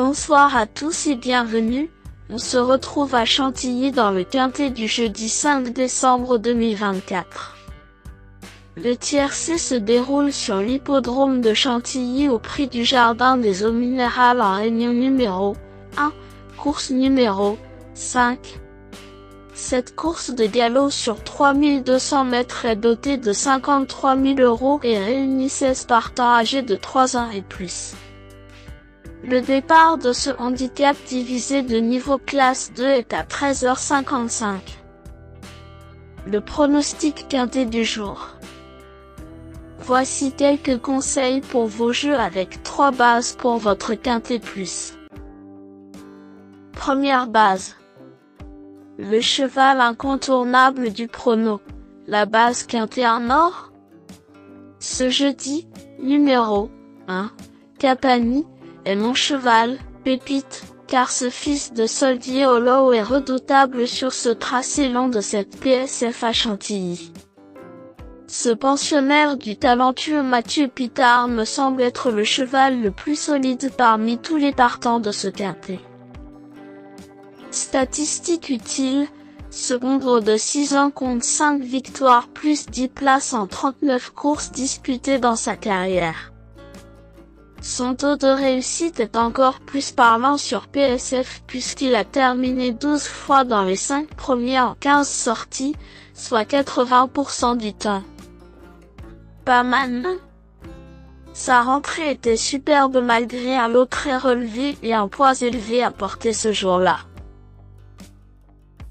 Bonsoir à tous et bienvenue, on se retrouve à Chantilly dans le quintet du jeudi 5 décembre 2024. Le tiercé se déroule sur l'hippodrome de Chantilly au prix du Jardin des Eaux Minérales en réunion numéro 1, course numéro 5. Cette course de galop sur 3200 mètres est dotée de 53 000 € et réunit 16 partants âgés de 3 ans et plus. Le départ de ce handicap divisé de niveau classe 2 est à 13h55. Le pronostic quintet du jour. Voici quelques conseils pour vos jeux avec 3 bases pour votre quintet plus. Première base. Le cheval incontournable du prono. La base quintet en or. Ce jeudi, numéro 1, Capani, est mon cheval, Pépite, car ce fils de Soldier-Hollow est redoutable sur ce tracé long de cette PSF à Chantilly. Ce pensionnaire du talentueux Mathieu Pitard me semble être le cheval le plus solide parmi tous les partants de ce quintet. Statistiques utiles, ce hongre de 6 ans compte 5 victoires plus 10 places en 39 courses disputées dans sa carrière. Son taux de réussite est encore plus parlant sur PSF puisqu'il a terminé 12 fois dans les 5 premiers en 15 sorties, soit 80% du temps. Pas mal. Sa rentrée était superbe malgré un lot très relevé et un poids élevé à porter ce jour-là.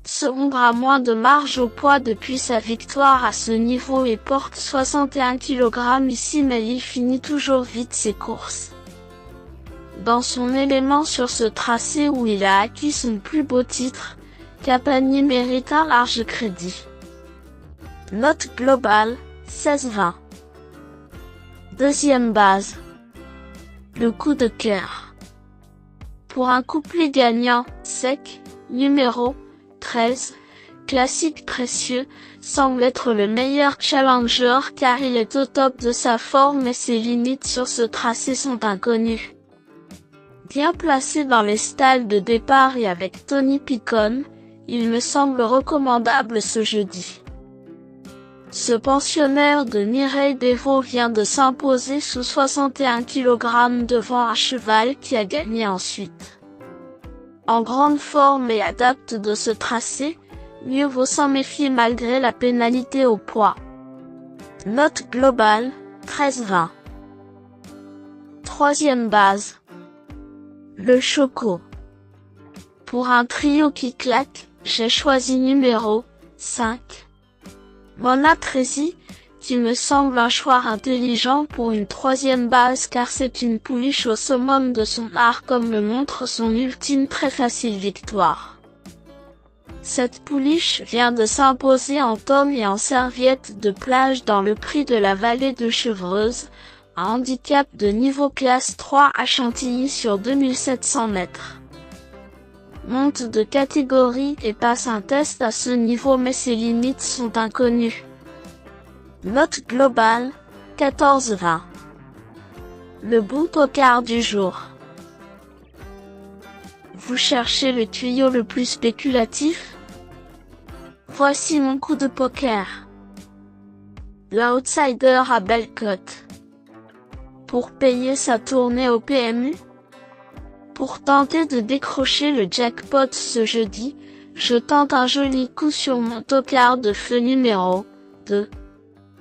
Ce hongre a moins de marge au poids depuis sa victoire à ce niveau et porte 61 kg ici, mais il finit toujours vite ses courses. Dans son élément sur ce tracé où il a acquis son plus beau titre, Capani mérite un large crédit. Note globale, 16-20. Deuxième base. Le coup de cœur. Pour un couplet gagnant, sec, numéro 13, classique précieux, semble être le meilleur challenger car il est au top de sa forme et ses limites sur ce tracé sont inconnues. Bien placé dans les stalles de départ et avec Tony Picon, il me semble recommandable ce jeudi. Ce pensionnaire de Mireille Desvaux vient de s'imposer sous 61 kg devant un cheval qui a gagné ensuite. En grande forme et adepte de ce tracé, mieux vaut s'en méfier malgré la pénalité au poids. Note globale, 13-20. Troisième base. Le Choco. Pour un trio qui claque, j'ai choisi numéro 5. Mona Tresi, qui me semble un choix intelligent pour une troisième base car c'est une pouliche au summum de son art comme le montre son ultime très facile victoire. Cette pouliche vient de s'imposer en tome et en serviette de plage dans le prix de la vallée de Chevreuse, un handicap de niveau classe 3 à Chantilly sur 2700 mètres. Monte de catégorie et passe un test à ce niveau mais ses limites sont inconnues. Note globale, 14-20. Le bon poker du jour. Vous cherchez le tuyau le plus spéculatif? Voici mon coup de poker. L'outsider à belle cote. Pour payer sa tournée au PMU? Pour tenter de décrocher le jackpot ce jeudi, je tente un joli coup sur mon tocard de feu numéro 2.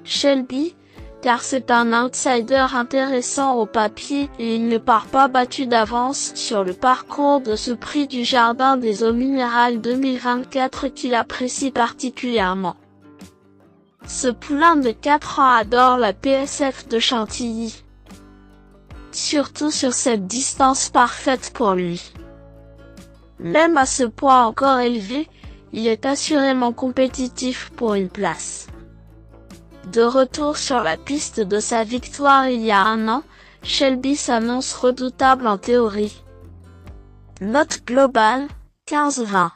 Shelby, car c'est un outsider intéressant au papier et il ne part pas battu d'avance sur le parcours de ce prix du Jardin des Eaux Minérales 2024 qu'il apprécie particulièrement. Ce poulain de 4 ans adore la PSF de Chantilly. Surtout sur cette distance parfaite pour lui. Même à ce poids encore élevé, il est assurément compétitif pour une place. De retour sur la piste de sa victoire il y a un an, Shelby s'annonce redoutable en théorie. Note globale, 15-20.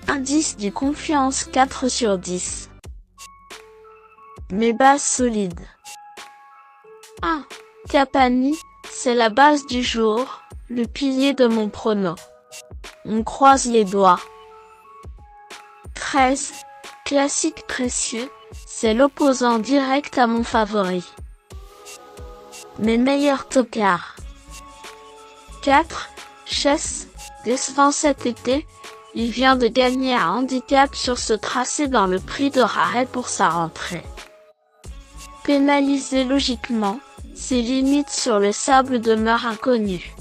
Indice du confiance 4 sur 10. Mes bases solides. 1. Capani, c'est la base du jour, le pilier de mon prono. On croise les doigts. 13. Classique précieux, c'est l'opposant direct à mon favori. Mes meilleurs tocards. 4. Chess, décevant cet été, il vient de gagner un handicap sur ce tracé dans le prix de Rarey pour sa rentrée. Pénalisé logiquement, ses limites sur le sable demeurent inconnues.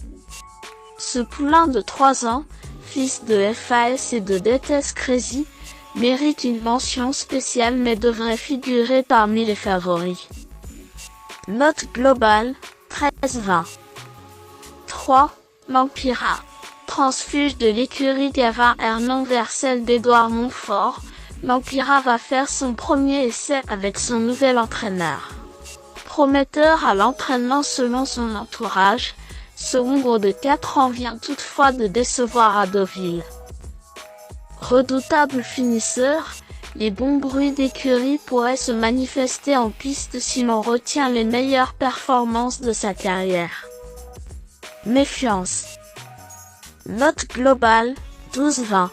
Ce poulain de 3 ans, fils de FAS et de DTS Crazy, mérite une mention spéciale mais devrait figurer parmi les favoris. Note globale, 13-20. 3. L'Empira. Transfuge de l'écurie Gavin Hernan vers celle d'Edouard Montfort, l'Empira va faire son premier essai avec son nouvel entraîneur. Prometteur à l'entraînement selon son entourage, ce Hongre de 4 ans vient toutefois de décevoir à Deauville. Redoutable finisseur, les bons bruits d'écurie pourraient se manifester en piste si l'on retient les meilleures performances de sa carrière. Méfiance. Note globale, 12-20.